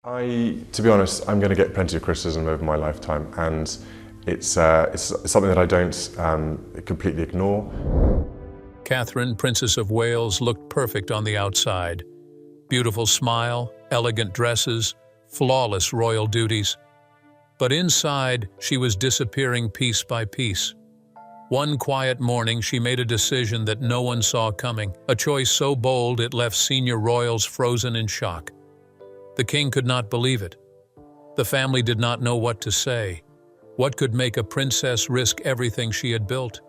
To be honest, I'm going to get plenty of criticism over my lifetime, and it's something that I don't completely ignore. Catherine, Princess of Wales, looked perfect on the outside. Beautiful smile, elegant dresses, flawless royal duties. But inside, she was disappearing piece by piece. One quiet morning, she made a decision that no one saw coming, a choice so bold it left senior royals frozen in shock. The king could not believe it. The family did not know what to say. What could make a princess risk everything she had built?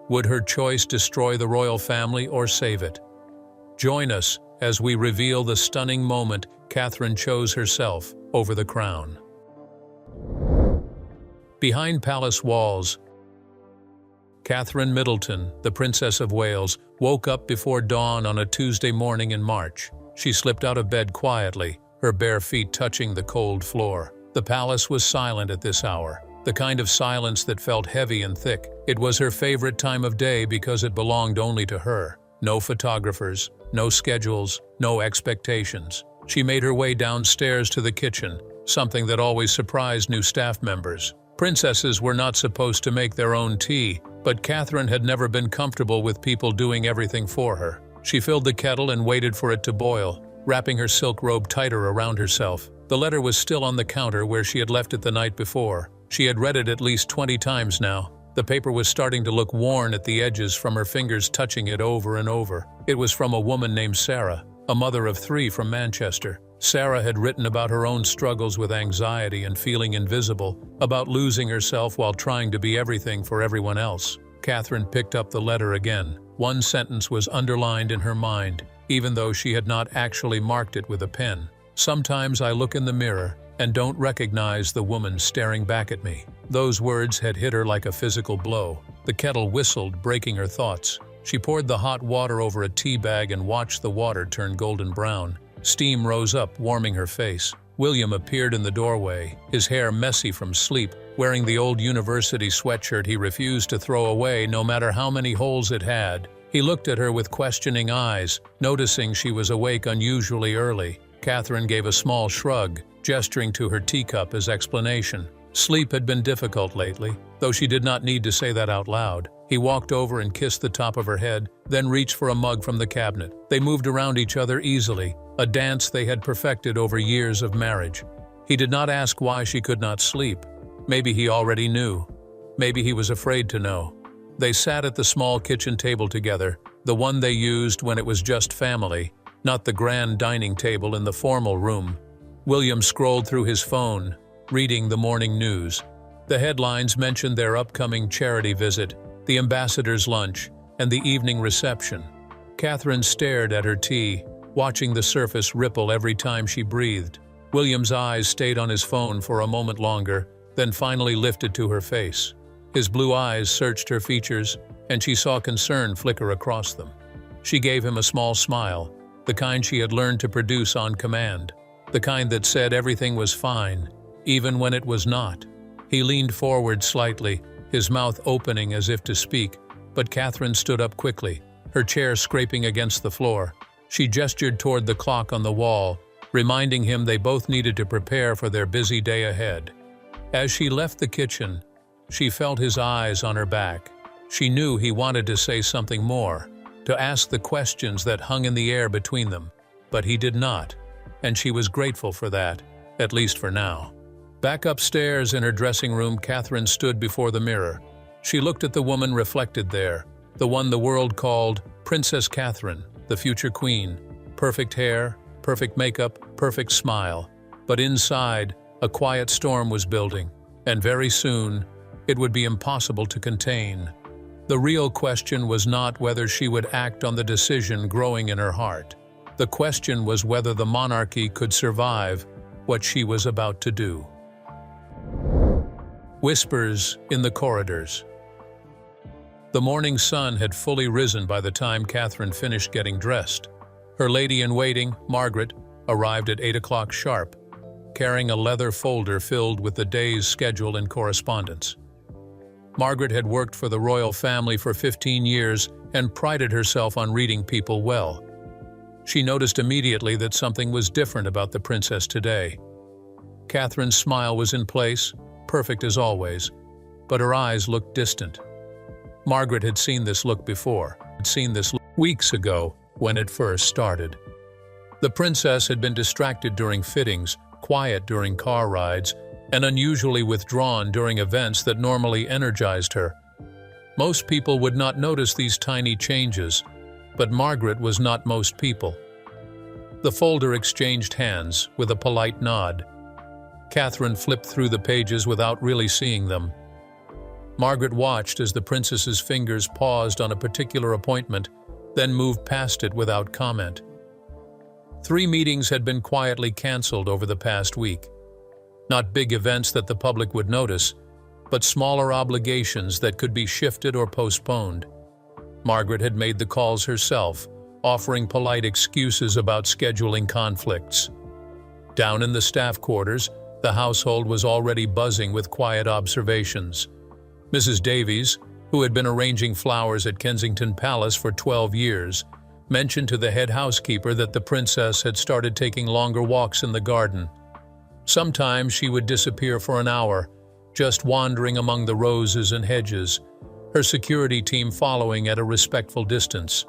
Would her choice destroy the royal family or save it? Join us as we reveal the stunning moment Catherine chose herself over the crown. Behind palace walls, Kate Middleton, the Princess of Wales, woke up before dawn on a Tuesday morning in March. She slipped out of bed quietly, her bare feet touching the cold floor. The palace was silent at this hour, the kind of silence that felt heavy and thick. It was her favorite time of day because it belonged only to her. No photographers, no schedules, no expectations. She made her way downstairs to the kitchen, something that always surprised new staff members. Princesses were not supposed to make their own tea, but Catherine had never been comfortable with people doing everything for her. She filled the kettle and waited for it to boil, wrapping her silk robe tighter around herself. The letter was still on the counter where she had left it the night before. She had read it at least 20 times now. The paper was starting to look worn at the edges from her fingers touching it over and over. It was from a woman named Sarah, a mother of 3 from Manchester. Sarah had written about her own struggles with anxiety and feeling invisible, about losing herself while trying to be everything for everyone else. Catherine picked up the letter again. One sentence was underlined in her mind, even though she had not actually marked it with a pen. "Sometimes I look in the mirror and don't recognize the woman staring back at me." Those words had hit her like a physical blow. The kettle whistled, breaking her thoughts. She poured the hot water over a tea bag and watched the water turn golden brown. Steam rose up, warming her face. William appeared in the doorway, his hair messy from sleep, wearing the old university sweatshirt he refused to throw away no matter how many holes it had. He looked at her with questioning eyes, noticing she was awake unusually early. Catherine gave a small shrug, gesturing to her teacup as explanation. Sleep had been difficult lately, though she did not need to say that out loud. He walked over and kissed the top of her head, then reached for a mug from the cabinet. They moved around each other easily, a dance they had perfected over years of marriage. He did not ask why she could not sleep. Maybe he already knew. Maybe he was afraid to know. They sat at the small kitchen table together, the one they used when it was just family, not the grand dining table in the formal room. William scrolled through his phone, reading the morning news. The headlines mentioned their upcoming charity visit, the ambassador's lunch, and the evening reception. Catherine stared at her tea, watching the surface ripple every time she breathed. William's eyes stayed on his phone for a moment longer, then finally lifted to her face. His blue eyes searched her features, and she saw concern flicker across them. She gave him a small smile, the kind she had learned to produce on command, the kind that said everything was fine, even when it was not. He leaned forward slightly, his mouth opening as if to speak, but Catherine stood up quickly, her chair scraping against the floor. She gestured toward the clock on the wall, reminding him they both needed to prepare for their busy day ahead. As she left the kitchen, she felt his eyes on her back. She knew he wanted to say something more, to ask the questions that hung in the air between them, but he did not, and she was grateful for that, at least for now. Back upstairs in her dressing room, Catherine stood before the mirror. She looked at the woman reflected there, the one the world called Princess Catherine, the future queen. Perfect hair, perfect makeup, perfect smile. But inside, a quiet storm was building, and very soon, it would be impossible to contain. The real question was not whether she would act on the decision growing in her heart. The question was whether the monarchy could survive what she was about to do. Whispers in the corridors. The morning sun had fully risen by the time Catherine finished getting dressed. Her lady-in-waiting, Margaret, arrived at 8 o'clock sharp, carrying a leather folder filled with the day's schedule and correspondence. Margaret had worked for the royal family for 15 years and prided herself on reading people well. She noticed immediately that something was different about the princess today. Catherine's smile was in place, perfect as always, but her eyes looked distant. Margaret had seen this look before, had seen this look weeks ago when it first started. The princess had been distracted during fittings, quiet during car rides, and unusually withdrawn during events that normally energized her. Most people would not notice these tiny changes, but Margaret was not most people. The folder exchanged hands with a polite nod. Catherine flipped through the pages without really seeing them. Margaret watched as the princess's fingers paused on a particular appointment, then moved past it without comment. 3 meetings had been quietly cancelled over the past week. Not big events that the public would notice, but smaller obligations that could be shifted or postponed. Margaret had made the calls herself, offering polite excuses about scheduling conflicts. Down in the staff quarters, the household was already buzzing with quiet observations. Mrs. Davies, who had been arranging flowers at Kensington Palace for 12 years, mentioned to the head housekeeper that the princess had started taking longer walks in the garden. Sometimes she would disappear for an hour, just wandering among the roses and hedges, her security team following at a respectful distance.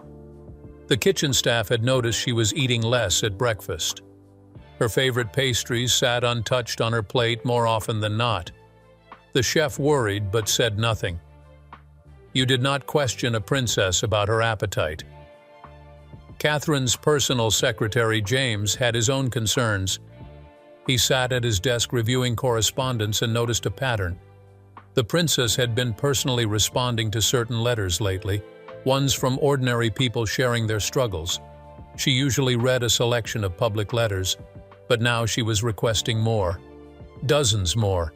The kitchen staff had noticed she was eating less at breakfast. Her favorite pastries sat untouched on her plate more often than not. The chef worried but said nothing. You did not question a princess about her appetite. Catherine's personal secretary, James, had his own concerns. He sat at his desk reviewing correspondence and noticed a pattern. The princess had been personally responding to certain letters lately, ones from ordinary people sharing their struggles. She usually read a selection of public letters, but now she was requesting more. Dozens more.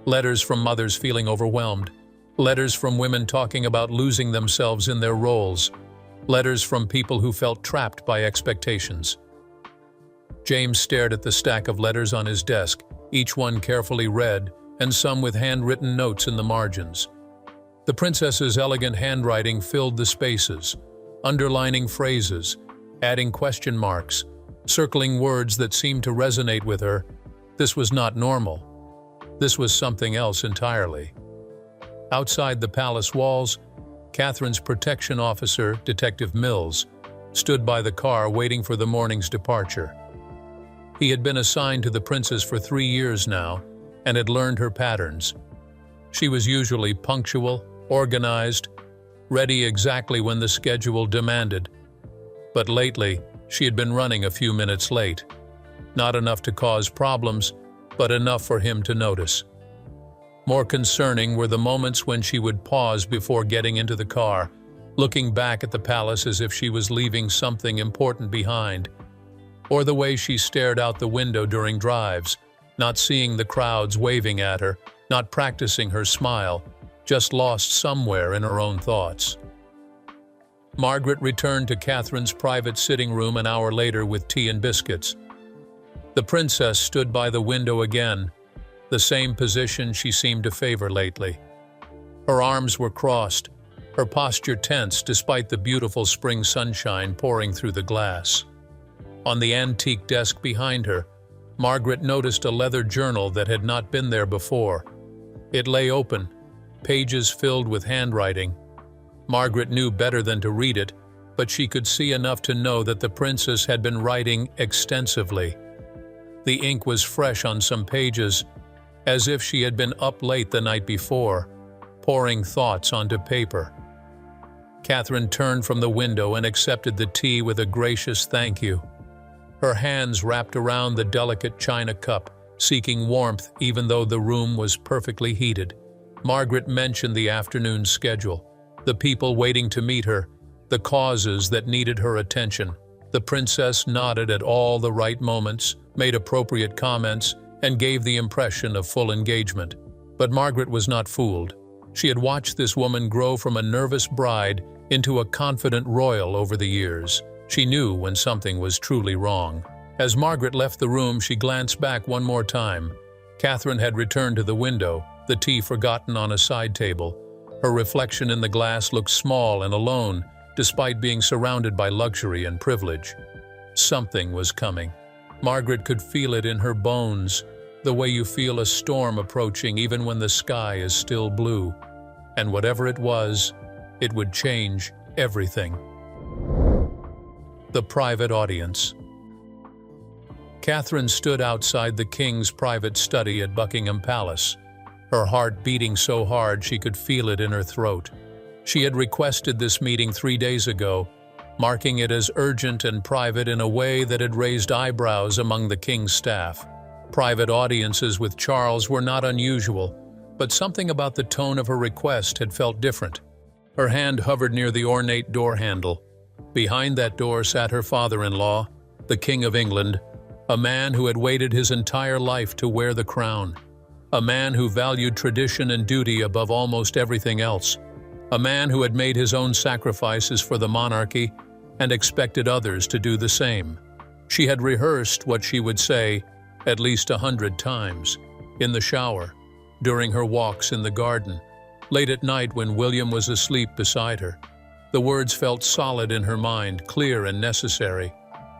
Letters from mothers feeling overwhelmed. Letters from women talking about losing themselves in their roles. Letters from people who felt trapped by expectations. James stared at the stack of letters on his desk, each one carefully read, and some with handwritten notes in the margins. The princess's elegant handwriting filled the spaces, underlining phrases, adding question marks, circling words that seemed to resonate with her. This was not normal. This was something else entirely. Outside the palace walls, Catherine's protection officer, Detective Mills, stood by the car waiting for the morning's departure. He had been assigned to the princess for 3 years now and had learned her patterns. She was usually punctual, organized, ready exactly when the schedule demanded. But lately, she had been running a few minutes late. Not enough to cause problems, but enough for him to notice. More concerning were the moments when she would pause before getting into the car, looking back at the palace as if she was leaving something important behind, or the way she stared out the window during drives, not seeing the crowds waving at her, not practicing her smile, just lost somewhere in her own thoughts. Margaret returned to Catherine's private sitting room an hour later with tea and biscuits. The princess stood by the window again, the same position she seemed to favor lately. Her arms were crossed, her posture tense despite the beautiful spring sunshine pouring through the glass. On the antique desk behind her, Margaret noticed a leather journal that had not been there before. It lay open, pages filled with handwriting. Margaret knew better than to read it, but she could see enough to know that the princess had been writing extensively. The ink was fresh on some pages, as if she had been up late the night before, pouring thoughts onto paper. Catherine turned from the window and accepted the tea with a gracious thank you. Her hands wrapped around the delicate china cup, seeking warmth even though the room was perfectly heated. Margaret mentioned the afternoon schedule, the people waiting to meet her, the causes that needed her attention. The princess nodded at all the right moments, made appropriate comments, and gave the impression of full engagement. But Margaret was not fooled. She had watched this woman grow from a nervous bride into a confident royal over the years. She knew when something was truly wrong. As Margaret left the room, she glanced back one more time. Catherine had returned to the window, the tea forgotten on a side table. Her reflection in the glass looked small and alone, despite being surrounded by luxury and privilege. Something was coming. Margaret could feel it in her bones. the way you feel a storm approaching even when the sky is still blue. And whatever it was, it would change everything. The private audience. Catherine stood outside the king's private study at Buckingham Palace, her heart beating so hard she could feel it in her throat. She had requested this meeting 3 days ago, marking it as urgent and private in a way that had raised eyebrows among the king's staff. Private audiences with Charles were not unusual, but something about the tone of her request had felt different. Her hand hovered near the ornate door handle. Behind that door sat her father-in-law, the King of England, a man who had waited his entire life to wear the crown, a man who valued tradition and duty above almost everything else, a man who had made his own sacrifices for the monarchy and expected others to do the same. She had rehearsed what she would say at least 100 times, in the shower, during her walks in the garden, late at night when William was asleep beside her. The words felt solid in her mind, clear and necessary.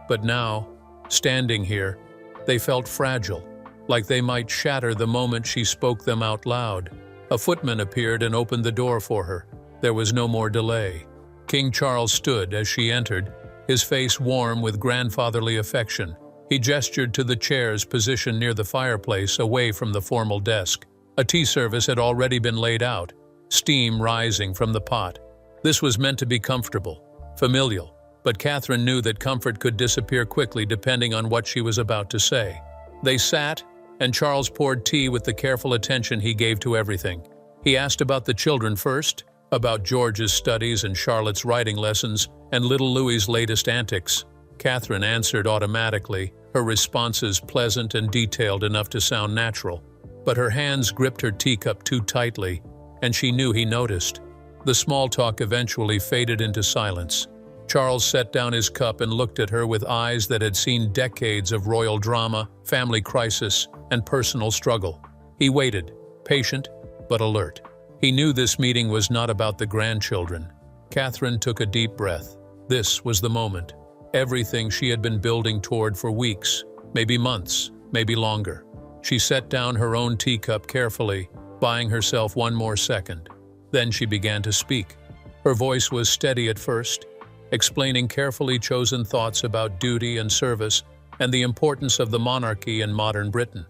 But now, standing here, they felt fragile, like they might shatter the moment she spoke them out loud. A footman appeared and opened the door for her. There was no more delay. King Charles stood as she entered, his face warm with grandfatherly affection. He gestured to the chairs positioned near the fireplace, away from the formal desk. A tea service had already been laid out, steam rising from the pot. This was meant to be comfortable, familial, but Catherine knew that comfort could disappear quickly depending on what she was about to say. They sat, and Charles poured tea with the careful attention he gave to everything. He asked about the children first, about George's studies and Charlotte's writing lessons, and little Louis's latest antics. Catherine answered automatically, her responses pleasant and detailed enough to sound natural. But her hands gripped her teacup too tightly, and she knew he noticed. The small talk eventually faded into silence. Charles set down his cup and looked at her with eyes that had seen decades of royal drama, family crisis, and personal struggle. He waited, patient but alert. He knew this meeting was not about the grandchildren. Catherine took a deep breath. This was the moment. Everything she had been building toward for weeks, maybe months, maybe longer. She set down her own teacup carefully, buying herself one more second. Then she began to speak. Her voice was steady at first, explaining carefully chosen thoughts about duty and service and the importance of the monarchy in modern Britain.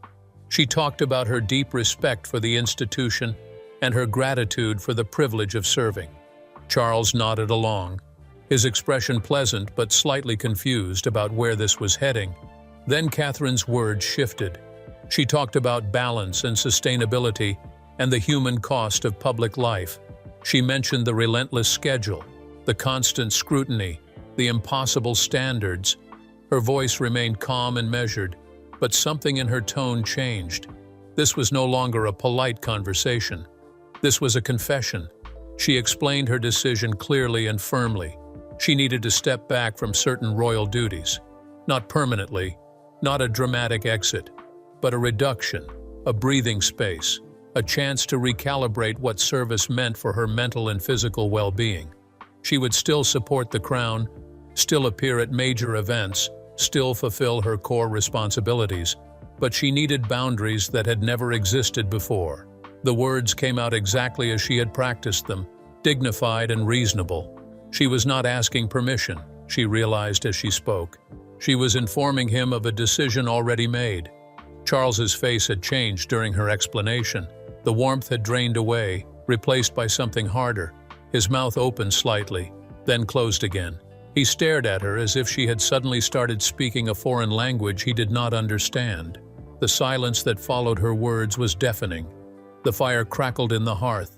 She talked about her deep respect for the institution and her gratitude for the privilege of serving. Charles nodded along, his expression pleasant but slightly confused about where this was heading. Then Catherine's words shifted. She talked about balance and sustainability and the human cost of public life. She mentioned the relentless schedule, the constant scrutiny, the impossible standards. Her voice remained calm and measured, but something in her tone changed. This was no longer a polite conversation. This was a confession. She explained her decision clearly and firmly. She needed to step back from certain royal duties. Not permanently, not a dramatic exit, but a reduction, a breathing space, a chance to recalibrate what service meant for her mental and physical well-being. She would still support the crown, still appear at major events, still fulfill her core responsibilities, but she needed boundaries that had never existed before. The words came out exactly as she had practiced them, dignified and reasonable. She was not asking permission, she realized as she spoke. She was informing him of a decision already made. Charles's face had changed during her explanation. The warmth had drained away, replaced by something harder. His mouth opened slightly, then closed again. He stared at her as if she had suddenly started speaking a foreign language he did not understand. The silence that followed her words was deafening. The fire crackled in the hearth.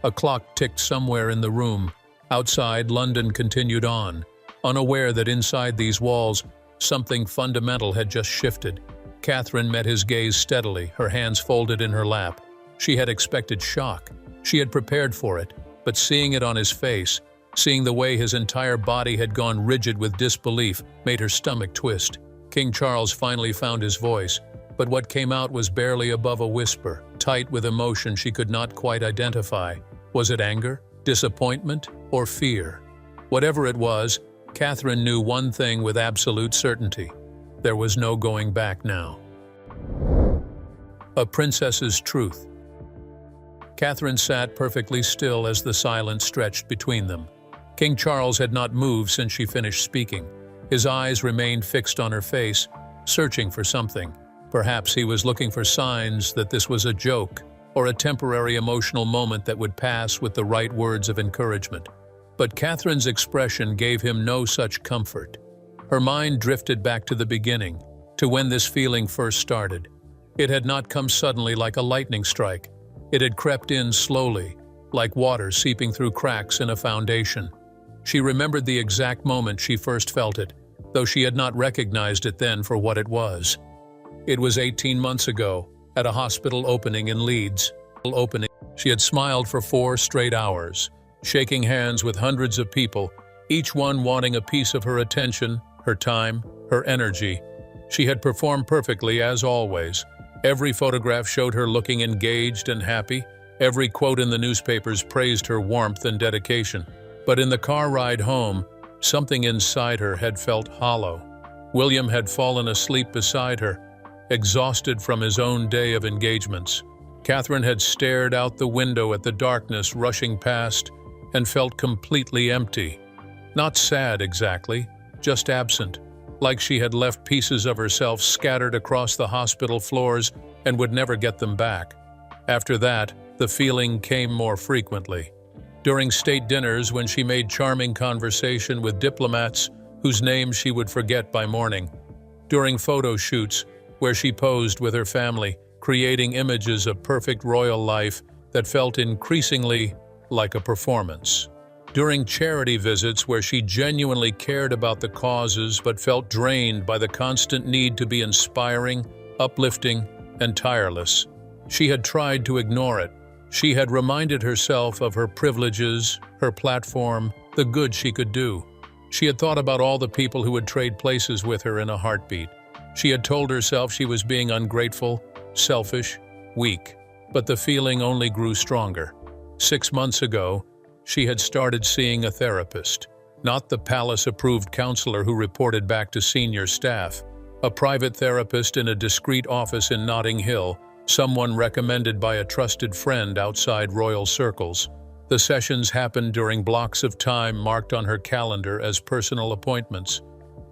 A clock ticked somewhere in the room. Outside, London continued on, unaware that inside these walls, something fundamental had just shifted. Catherine met his gaze steadily, her hands folded in her lap. She had expected shock. She had prepared for it, but seeing it on his face, seeing the way his entire body had gone rigid with disbelief, made her stomach twist. King Charles finally found his voice, but what came out was barely above a whisper, tight with emotion she could not quite identify. Was it anger, disappointment, or fear? Whatever it was, Catherine knew one thing with absolute certainty. There was no going back now. A princess's truth. Catherine sat perfectly still as the silence stretched between them. King Charles had not moved since she finished speaking. His eyes remained fixed on her face, searching for something. Perhaps he was looking for signs that this was a joke or a temporary emotional moment that would pass with the right words of encouragement. But Catherine's expression gave him no such comfort. Her mind drifted back to the beginning, to when this feeling first started. It had not come suddenly like a lightning strike. It had crept in slowly, like water seeping through cracks in a foundation. She remembered the exact moment she first felt it, though she had not recognized it then for what it was. It was 18 months ago, at a hospital opening in Leeds. She had smiled for 4 straight hours, shaking hands with hundreds of people, each one wanting a piece of her attention, her time, her energy. She had performed perfectly as always. Every photograph showed her looking engaged and happy. Every quote in the newspapers praised her warmth and dedication. But in the car ride home, something inside her had felt hollow. William had fallen asleep beside her, exhausted from his own day of engagements. Catherine had stared out the window at the darkness rushing past and felt completely empty. Not sad exactly, just absent, like she had left pieces of herself scattered across the hospital floors and would never get them back. After that, the feeling came more frequently. During state dinners, when she made charming conversation with diplomats whose names she would forget by morning. During photo shoots, where she posed with her family, creating images of perfect royal life that felt increasingly like a performance. During charity visits where she genuinely cared about the causes but felt drained by the constant need to be inspiring, uplifting, and tireless. She had tried to ignore it. She had reminded herself of her privileges, her platform, the good she could do. She had thought about all the people who would trade places with her in a heartbeat. She had told herself she was being ungrateful, selfish, weak, but the feeling only grew stronger. 6 months ago, she had started seeing a therapist, not the palace-approved counselor who reported back to senior staff, a private therapist in a discreet office in Notting Hill, someone recommended by a trusted friend outside royal circles. The sessions happened during blocks of time marked on her calendar as personal appointments.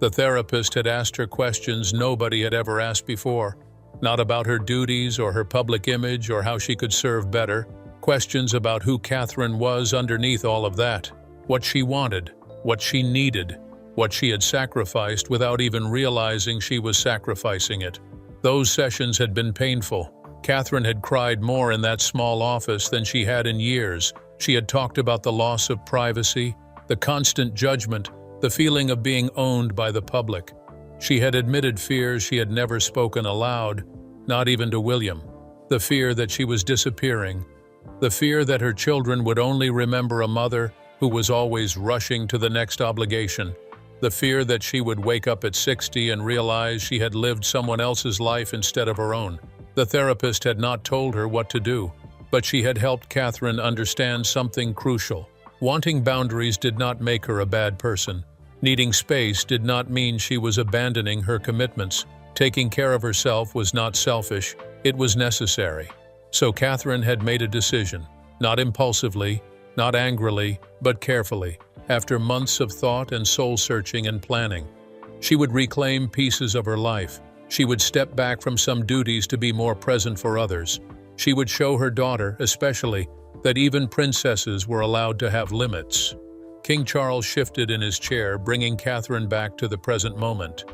The therapist had asked her questions nobody had ever asked before, not about her duties or her public image or how she could serve better, questions about who Catherine was underneath all of that, what she wanted, what she needed, what she had sacrificed without even realizing she was sacrificing it. Those sessions had been painful. Catherine had cried more in that small office than she had in years. She had talked about the loss of privacy, the constant judgment, the feeling of being owned by the public. She had admitted fears she had never spoken aloud, not even to William. The fear that she was disappearing, the fear that her children would only remember a mother who was always rushing to the next obligation, the fear that she would wake up at 60 and realize she had lived someone else's life instead of her own. The therapist had not told her what to do, but she had helped Catherine understand something crucial. Wanting boundaries did not make her a bad person. Needing space did not mean she was abandoning her commitments. Taking care of herself was not selfish, it was necessary. So Catherine had made a decision, not impulsively, not angrily, but carefully, after months of thought and soul-searching and planning. She would reclaim pieces of her life. She would step back from some duties to be more present for others. She would show her daughter, especially, that even princesses were allowed to have limits. King Charles shifted in his chair, bringing Catherine back to the present moment.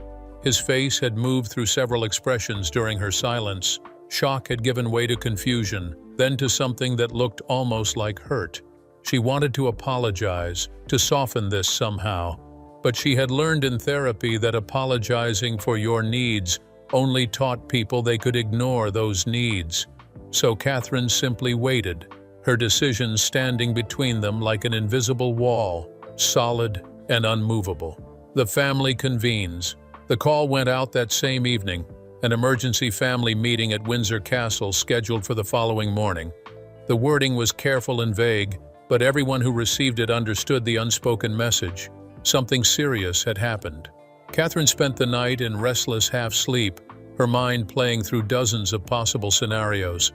His face had moved through several expressions during her silence. Shock had given way to confusion, then to something that looked almost like hurt. She wanted to apologize, to soften this somehow, but she had learned in therapy that apologizing for your needs only taught people they could ignore those needs. So Catherine simply waited, her decision standing between them like an invisible wall, solid and unmovable. The family convenes. The call went out that same evening, an emergency family meeting at Windsor Castle scheduled for the following morning. The wording was careful and vague, but everyone who received it understood the unspoken message. Something serious had happened. Catherine spent the night in restless half-sleep, her mind playing through dozens of possible scenarios.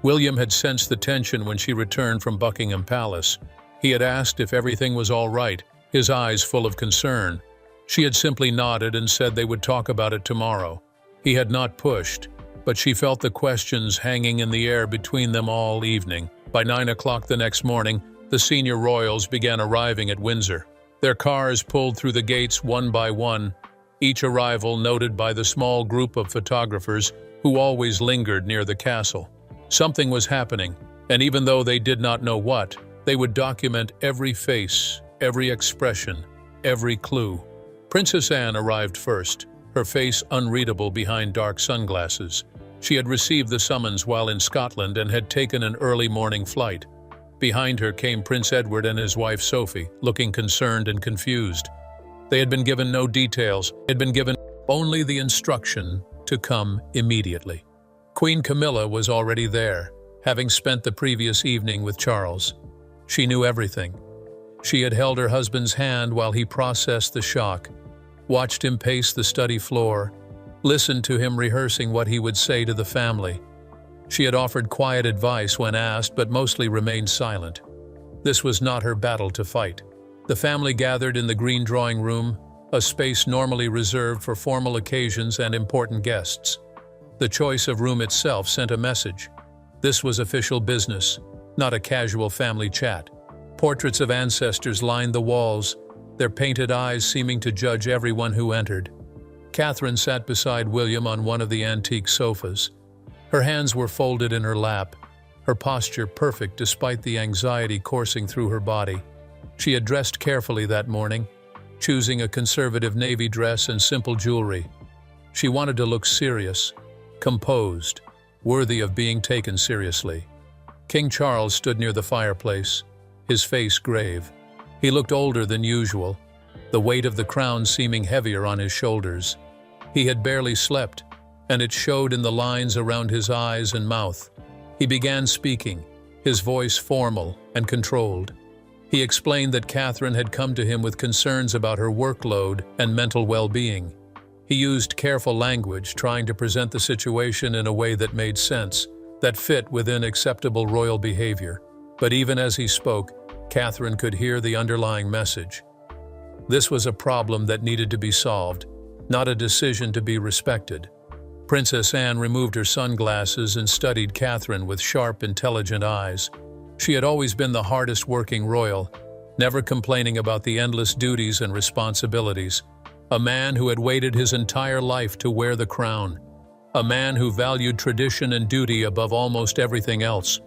William had sensed the tension when she returned from Buckingham Palace. He had asked if everything was all right, his eyes full of concern. She had simply nodded and said they would talk about it tomorrow. He had not pushed, but she felt the questions hanging in the air between them all evening. By 9 o'clock the next morning, the senior royals began arriving at Windsor. Their cars pulled through the gates one by one, each arrival noted by the small group of photographers who always lingered near the castle. Something was happening, and even though they did not know what, they would document every face, every expression, every clue. Princess Anne arrived first, her face unreadable behind dark sunglasses. She had received the summons while in Scotland and had taken an early morning flight. Behind her came Prince Edward and his wife Sophie, looking concerned and confused. They had been given no details, had been given only the instruction to come immediately. Queen Camilla was already there, having spent the previous evening with Charles. She knew everything. She had held her husband's hand while he processed the shock, watched him pace the study floor, listened to him rehearsing what he would say to the family. She had offered quiet advice when asked, but mostly remained silent. This was not her battle to fight. The family gathered in the green drawing room, a space normally reserved for formal occasions and important guests. The choice of room itself sent a message. This was official business, not a casual family chat. Portraits of ancestors lined the walls, their painted eyes seeming to judge everyone who entered. Catherine sat beside William on one of the antique sofas. Her hands were folded in her lap, her posture perfect despite the anxiety coursing through her body. She had dressed carefully that morning, choosing a conservative navy dress and simple jewelry. She wanted to look serious, composed, worthy of being taken seriously. King Charles stood near the fireplace, his face grave. He looked older than usual, the weight of the crown seeming heavier on his shoulders. He had barely slept, and it showed in the lines around his eyes and mouth. He began speaking, his voice formal and controlled. He explained that Catherine had come to him with concerns about her workload and mental well-being. He used careful language, trying to present the situation in a way that made sense, that fit within acceptable royal behavior. But even as he spoke, Catherine could hear the underlying message. This was a problem that needed to be solved, not a decision to be respected. Princess Anne removed her sunglasses and studied Catherine with sharp, intelligent eyes. She had always been the hardest-working royal, never complaining about the endless duties and responsibilities. A man who had waited his entire life to wear the crown. A man who valued tradition and duty above almost everything else.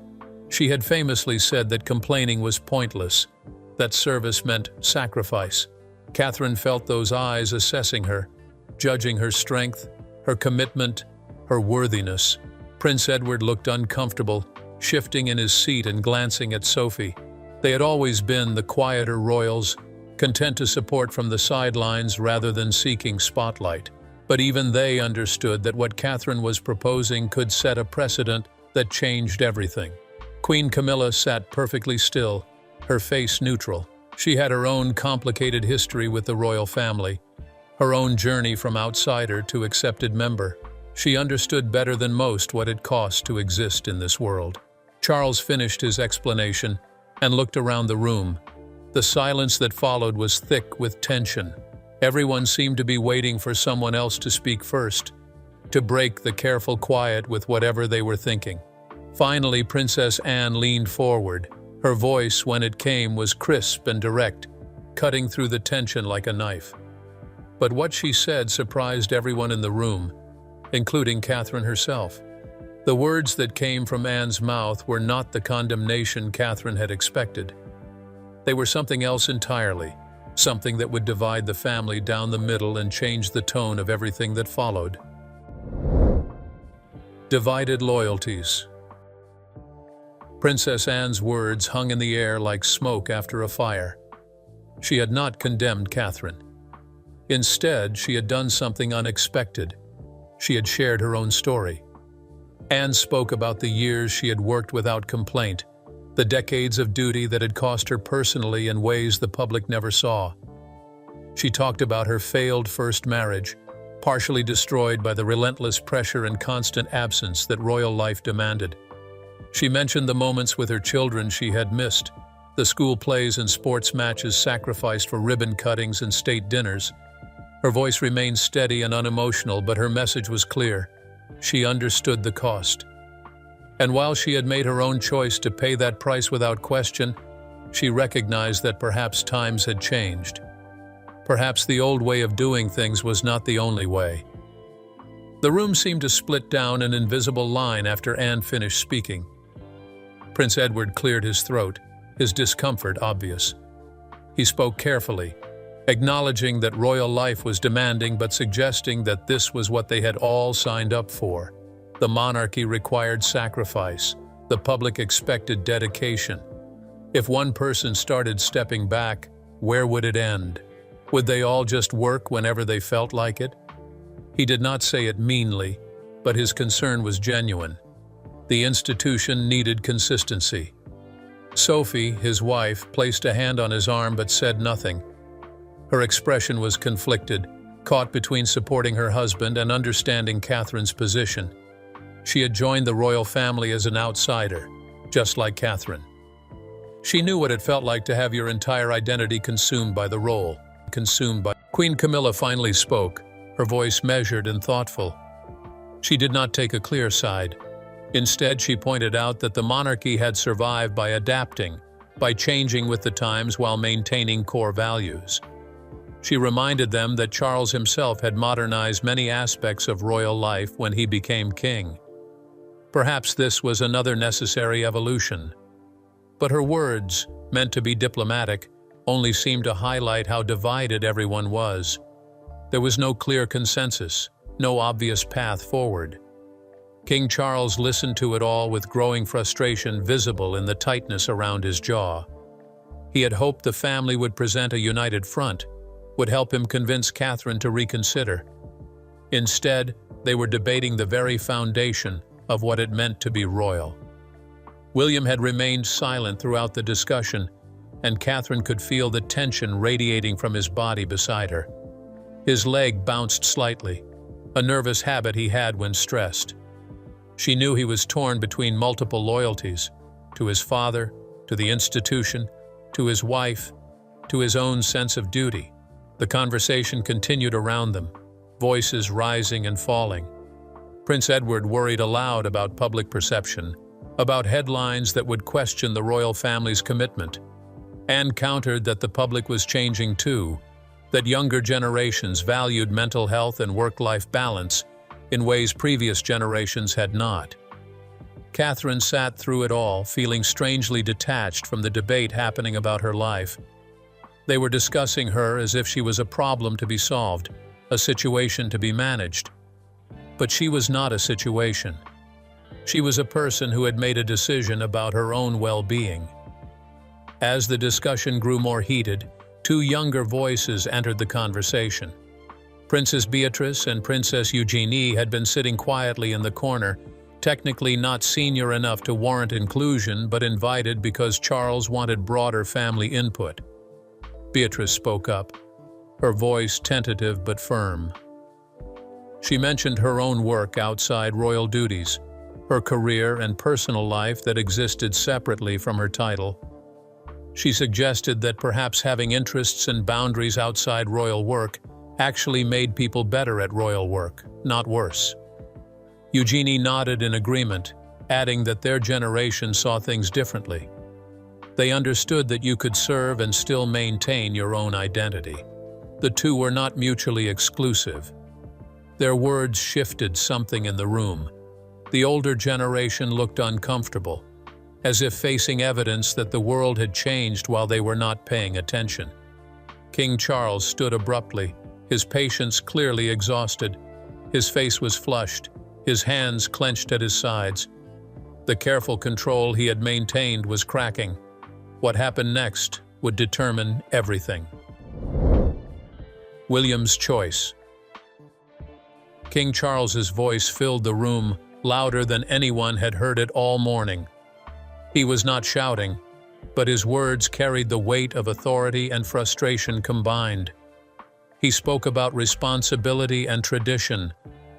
She had famously said that complaining was pointless, that service meant sacrifice. Catherine felt those eyes assessing her, judging her strength, her commitment, her worthiness. Prince Edward looked uncomfortable, shifting in his seat and glancing at Sophie. They had always been the quieter royals, content to support from the sidelines rather than seeking spotlight. But even they understood that what Catherine was proposing could set a precedent that changed everything. Queen Camilla sat perfectly still, her face neutral. She had her own complicated history with the royal family, her own journey from outsider to accepted member. She understood better than most what it cost to exist in this world. Charles finished his explanation and looked around the room. The silence that followed was thick with tension. Everyone seemed to be waiting for someone else to speak first, to break the careful quiet with whatever they were thinking. Finally, Princess Anne leaned forward. Her voice, when it came, was crisp and direct, cutting through the tension like a knife. But what she said surprised everyone in the room, including Catherine herself. The words that came from Anne's mouth were not the condemnation Catherine had expected. They were something else entirely, something that would divide the family down the middle and change the tone of everything that followed. Divided loyalties. Princess Anne's words hung in the air like smoke after a fire. She had not condemned Catherine. Instead, she had done something unexpected. She had shared her own story. Anne spoke about the years she had worked without complaint, the decades of duty that had cost her personally in ways the public never saw. She talked about her failed first marriage, partially destroyed by the relentless pressure and constant absence that royal life demanded. She mentioned the moments with her children she had missed, the school plays and sports matches sacrificed for ribbon cuttings and state dinners. Her voice remained steady and unemotional, but her message was clear. She understood the cost. And while she had made her own choice to pay that price without question, she recognized that perhaps times had changed. Perhaps the old way of doing things was not the only way. The room seemed to split down an invisible line after Anne finished speaking. Prince Edward cleared his throat, his discomfort obvious. He spoke carefully, acknowledging that royal life was demanding but suggesting that this was what they had all signed up for. The monarchy required sacrifice. The public expected dedication. If one person started stepping back, where would it end? Would they all just work whenever they felt like it? He did not say it meanly, but his concern was genuine. The institution needed consistency. Sophie, his wife, placed a hand on his arm but said nothing. Her expression was conflicted, caught between supporting her husband and understanding Catherine's position. She had joined the royal family as an outsider, just like Catherine. She knew what it felt like to have your entire identity consumed by the role. Queen Camilla finally spoke, her voice measured and thoughtful. She did not take a clear side. Instead, she pointed out that the monarchy had survived by adapting, by changing with the times while maintaining core values. She reminded them that Charles himself had modernized many aspects of royal life when he became king. Perhaps this was another necessary evolution. But her words, meant to be diplomatic, only seemed to highlight how divided everyone was. There was no clear consensus, no obvious path forward. King Charles listened to it all with growing frustration visible in the tightness around his jaw. He had hoped the family would present a united front, would help him convince Catherine to reconsider. Instead, they were debating the very foundation of what it meant to be royal. William had remained silent throughout the discussion, and Catherine could feel the tension radiating from his body beside her. His leg bounced slightly, a nervous habit he had when stressed. She knew he was torn between multiple loyalties, to his father, to the institution, to his wife, to his own sense of duty. The conversation continued around them, voices rising and falling. Prince Edward worried aloud about public perception, about headlines that would question the royal family's commitment. Anne countered that the public was changing too, that younger generations valued mental health and work-life balance in ways previous generations had not. Catherine sat through it all, feeling strangely detached from the debate happening about her life. They were discussing her as if she was a problem to be solved, a situation to be managed. But she was not a situation. She was a person who had made a decision about her own well-being. As the discussion grew more heated, two younger voices entered the conversation. Princess Beatrice and Princess Eugenie had been sitting quietly in the corner, technically not senior enough to warrant inclusion, but invited because Charles wanted broader family input. Beatrice spoke up, her voice tentative but firm. She mentioned her own work outside royal duties, her career and personal life that existed separately from her title. She suggested that perhaps having interests and boundaries outside royal work actually made people better at royal work, not worse. Eugenie nodded in agreement, adding that their generation saw things differently. They understood that you could serve and still maintain your own identity. The two were not mutually exclusive. Their words shifted something in the room. The older generation looked uncomfortable, as if facing evidence that the world had changed while they were not paying attention. King Charles stood abruptly, his patience clearly exhausted. His face was flushed, his hands clenched at his sides. The careful control he had maintained was cracking. What happened next would determine everything. William's choice. King Charles's voice filled the room, louder than anyone had heard it all morning. He was not shouting, but his words carried the weight of authority and frustration combined. He spoke about responsibility and tradition,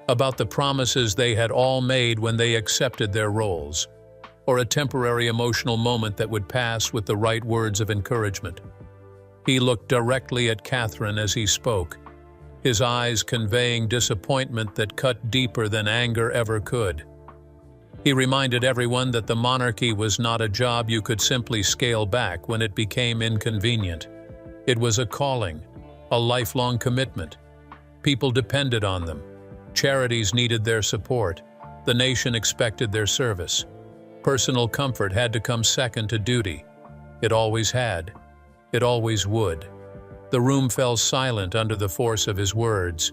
about the promises they had all made when they accepted their roles, or a temporary emotional moment that would pass with the right words of encouragement. He looked directly at Catherine as he spoke, his eyes conveying disappointment that cut deeper than anger ever could. He reminded everyone that the monarchy was not a job you could simply scale back when it became inconvenient. It was a calling, a lifelong commitment. People depended on them. Charities needed their support. The nation expected their service. Personal comfort had to come second to duty. It always had. It always would. The room fell silent under the force of his words.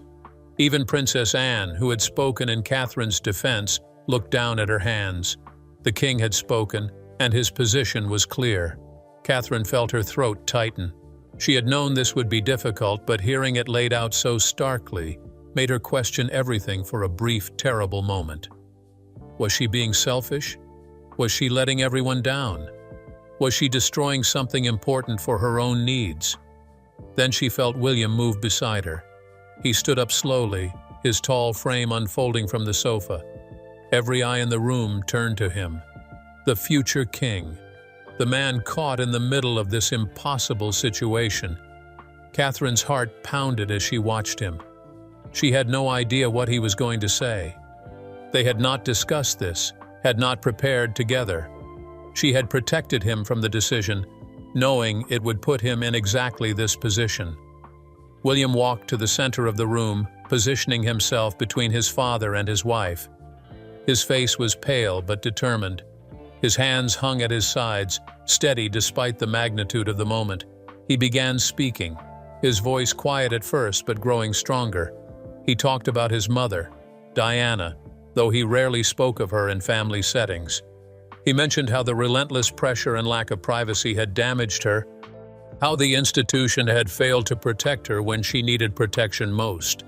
Even Princess Anne, who had spoken in Catherine's defense, looked down at her hands. The king had spoken, and his position was clear. Catherine felt her throat tighten. She had known this would be difficult, but hearing it laid out so starkly made her question everything for a brief, terrible moment. Was she being selfish? Was she letting everyone down? Was she destroying something important for her own needs? Then she felt William move beside her. He stood up slowly, his tall frame unfolding from the sofa. Every eye in the room turned to him. The future king, the man caught in the middle of this impossible situation. Catherine's heart pounded as she watched him. She had no idea what he was going to say. They had not discussed this, had not prepared together. She had protected him from the decision, knowing it would put him in exactly this position. William walked to the center of the room, positioning himself between his father and his wife. His face was pale but determined. His hands hung at his sides, steady despite the magnitude of the moment. He began speaking, his voice quiet at first but growing stronger. He talked about his mother, Diana, though he rarely spoke of her in family settings. He mentioned how the relentless pressure and lack of privacy had damaged her, how the institution had failed to protect her when she needed protection most.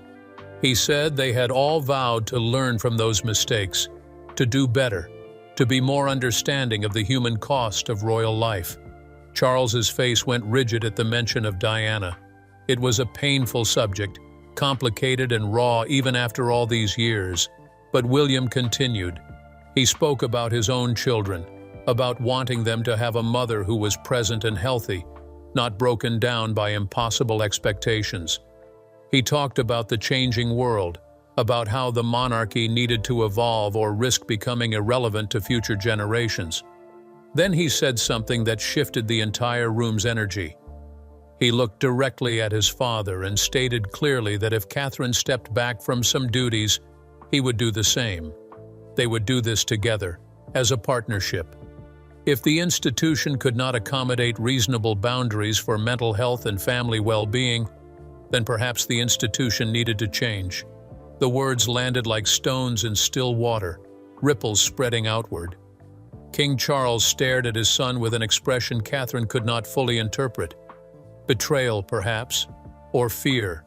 He said they had all vowed to learn from those mistakes, to do better, to be more understanding of the human cost of royal life. Charles's face went rigid at the mention of Diana. It was a painful subject, complicated and raw even after all these years. But William continued. He spoke about his own children, about wanting them to have a mother who was present and healthy, not broken down by impossible expectations. He talked about the changing world, about how the monarchy needed to evolve or risk becoming irrelevant to future generations. Then he said something that shifted the entire room's energy. He looked directly at his father and stated clearly that if Catherine stepped back from some duties, he would do the same. They would do this together, as a partnership. If the institution could not accommodate reasonable boundaries for mental health and family well-being, then perhaps the institution needed to change. The words landed like stones in still water, ripples spreading outward. King Charles stared at his son with an expression Catherine could not fully interpret. Betrayal, perhaps, or fear,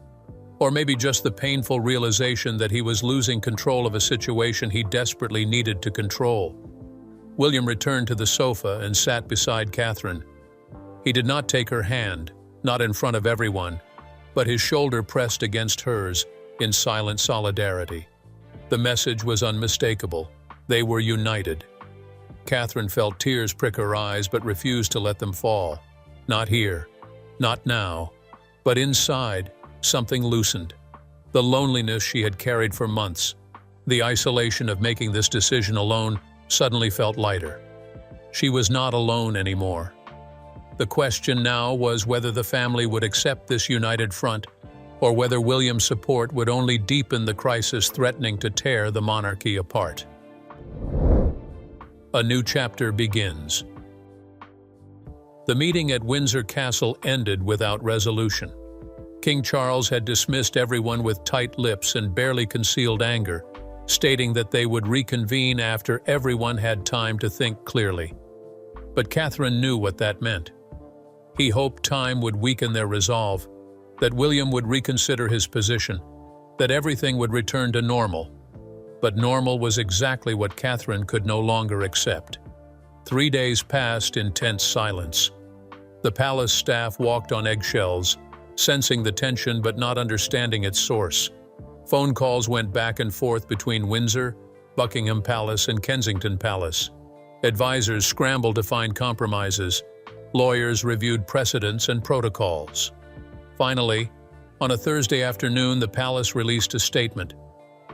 or maybe just the painful realization that he was losing control of a situation he desperately needed to control. William returned to the sofa and sat beside Catherine. He did not take her hand, not in front of everyone, but his shoulder pressed against hers in silent solidarity. The message was unmistakable. They were united. Catherine felt tears prick her eyes but refused to let them fall. Not here, not now, but inside, something loosened. The loneliness she had carried for months, the isolation of making this decision alone, suddenly felt lighter. She was not alone anymore. The question now was whether the family would accept this united front, or whether William's support would only deepen the crisis threatening to tear the monarchy apart. A new chapter begins. The meeting at Windsor Castle ended without resolution. King Charles had dismissed everyone with tight lips and barely concealed anger, stating that they would reconvene after everyone had time to think clearly. But Catherine knew what that meant. He hoped time would weaken their resolve, that William would reconsider his position, that everything would return to normal. But normal was exactly what Catherine could no longer accept. 3 days passed in tense silence. The palace staff walked on eggshells, sensing the tension but not understanding its source. Phone calls went back and forth between Windsor, Buckingham Palace, and Kensington Palace. Advisors scrambled to find compromises. Lawyers reviewed precedents and protocols. Finally, on a Thursday afternoon, the palace released a statement.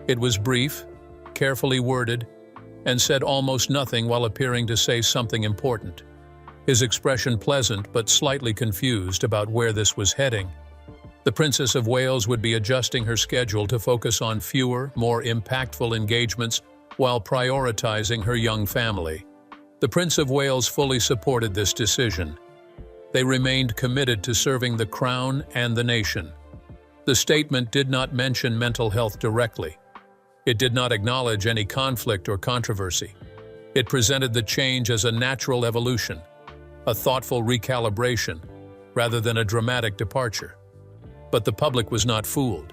It was brief, carefully worded, and said almost nothing while appearing to say something important. His expression pleasant but slightly confused about where this was heading. The Princess of Wales would be adjusting her schedule to focus on fewer, more impactful engagements while prioritizing her young family. The Prince of Wales fully supported this decision. They remained committed to serving the Crown and the nation. The statement did not mention mental health directly. It did not acknowledge any conflict or controversy. It presented the change as a natural evolution, a thoughtful recalibration, rather than a dramatic departure. But the public was not fooled.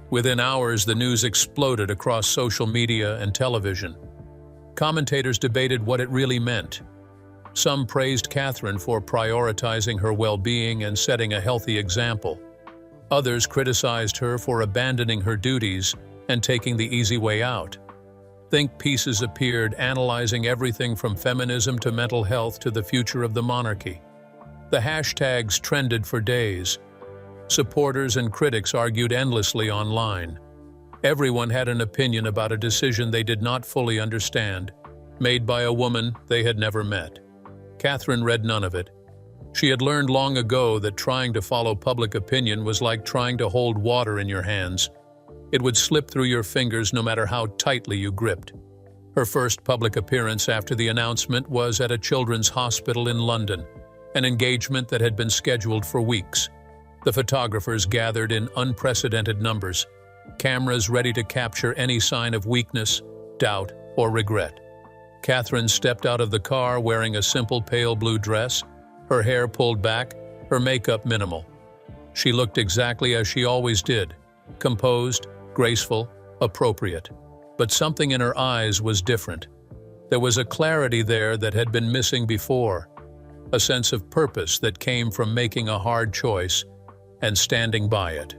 Within hours, the news exploded across social media and television. Commentators debated what it really meant. Some praised Catherine for prioritizing her well-being and setting a healthy example. Others criticized her for abandoning her duties and taking the easy way out. Think pieces appeared analyzing everything from feminism to mental health to the future of the monarchy. The hashtags trended for days. Supporters and critics argued endlessly online. Everyone had an opinion about a decision they did not fully understand, made by a woman they had never met. Catherine read none of it. She had learned long ago that trying to follow public opinion was like trying to hold water in your hands. It would slip through your fingers no matter how tightly you gripped. Her first public appearance after the announcement was at a children's hospital in London, an engagement that had been scheduled for weeks. The photographers gathered in unprecedented numbers, cameras ready to capture any sign of weakness, doubt, or regret. Catherine stepped out of the car wearing a simple pale blue dress, her hair pulled back, her makeup minimal. She looked exactly as she always did, composed, graceful, appropriate. But something in her eyes was different. There was a clarity there that had been missing before, a sense of purpose that came from making a hard choice and standing by it.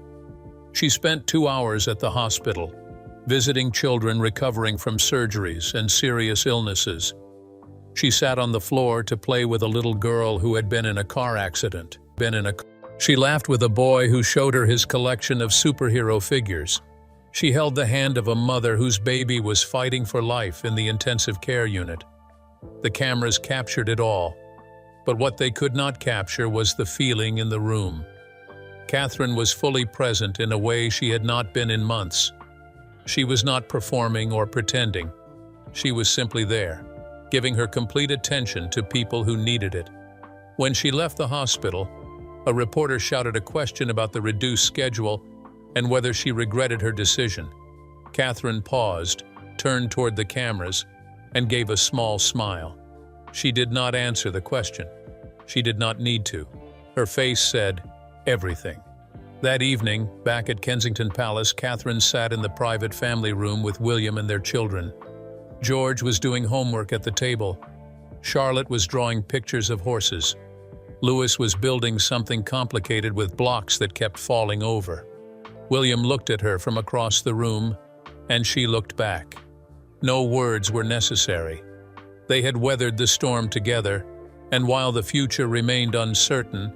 She spent 2 hours at the hospital, visiting children recovering from surgeries and serious illnesses. She sat on the floor to play with a little girl who had been in a car accident. She laughed with a boy who showed her his collection of superhero figures. She held the hand of a mother whose baby was fighting for life in the intensive care unit. The cameras captured it all, but what they could not capture was the feeling in the room. Catherine was fully present in a way she had not been in months. She was not performing or pretending. She was simply there, giving her complete attention to people who needed it. When she left the hospital, a reporter shouted a question about the reduced schedule and whether she regretted her decision. Catherine paused, turned toward the cameras, and gave a small smile. She did not answer the question. She did not need to. Her face said everything. That evening, back at Kensington Palace, Catherine sat in the private family room with William and their children. George was doing homework at the table. Charlotte was drawing pictures of horses. Louis was building something complicated with blocks that kept falling over. William looked at her from across the room, and she looked back. No words were necessary. They had weathered the storm together, and while the future remained uncertain,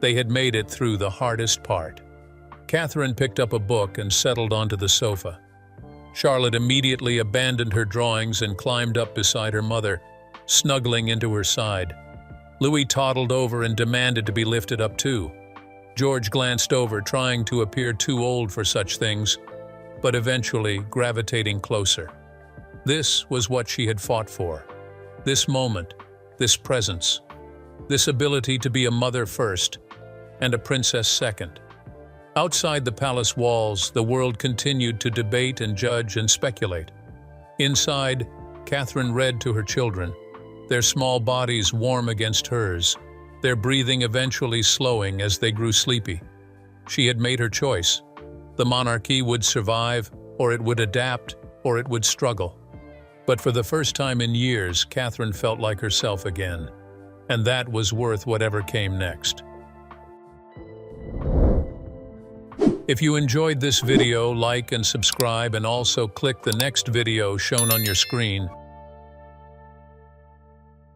they had made it through the hardest part. Catherine picked up a book and settled onto the sofa. Charlotte immediately abandoned her drawings and climbed up beside her mother, snuggling into her side. Louis toddled over and demanded to be lifted up too. George glanced over, trying to appear too old for such things, but eventually gravitating closer. This was what she had fought for. This moment, this presence, this ability to be a mother first and a princess second. Outside the palace walls, the world continued to debate and judge and speculate. Inside, Catherine read to her children, their small bodies warm against hers, their breathing eventually slowing as they grew sleepy. She had made her choice. The monarchy would survive, or it would adapt, or it would struggle. But for the first time in years, Catherine felt like herself again, and that was worth whatever came next. If you enjoyed this video, like and subscribe, and also click the next video shown on your screen.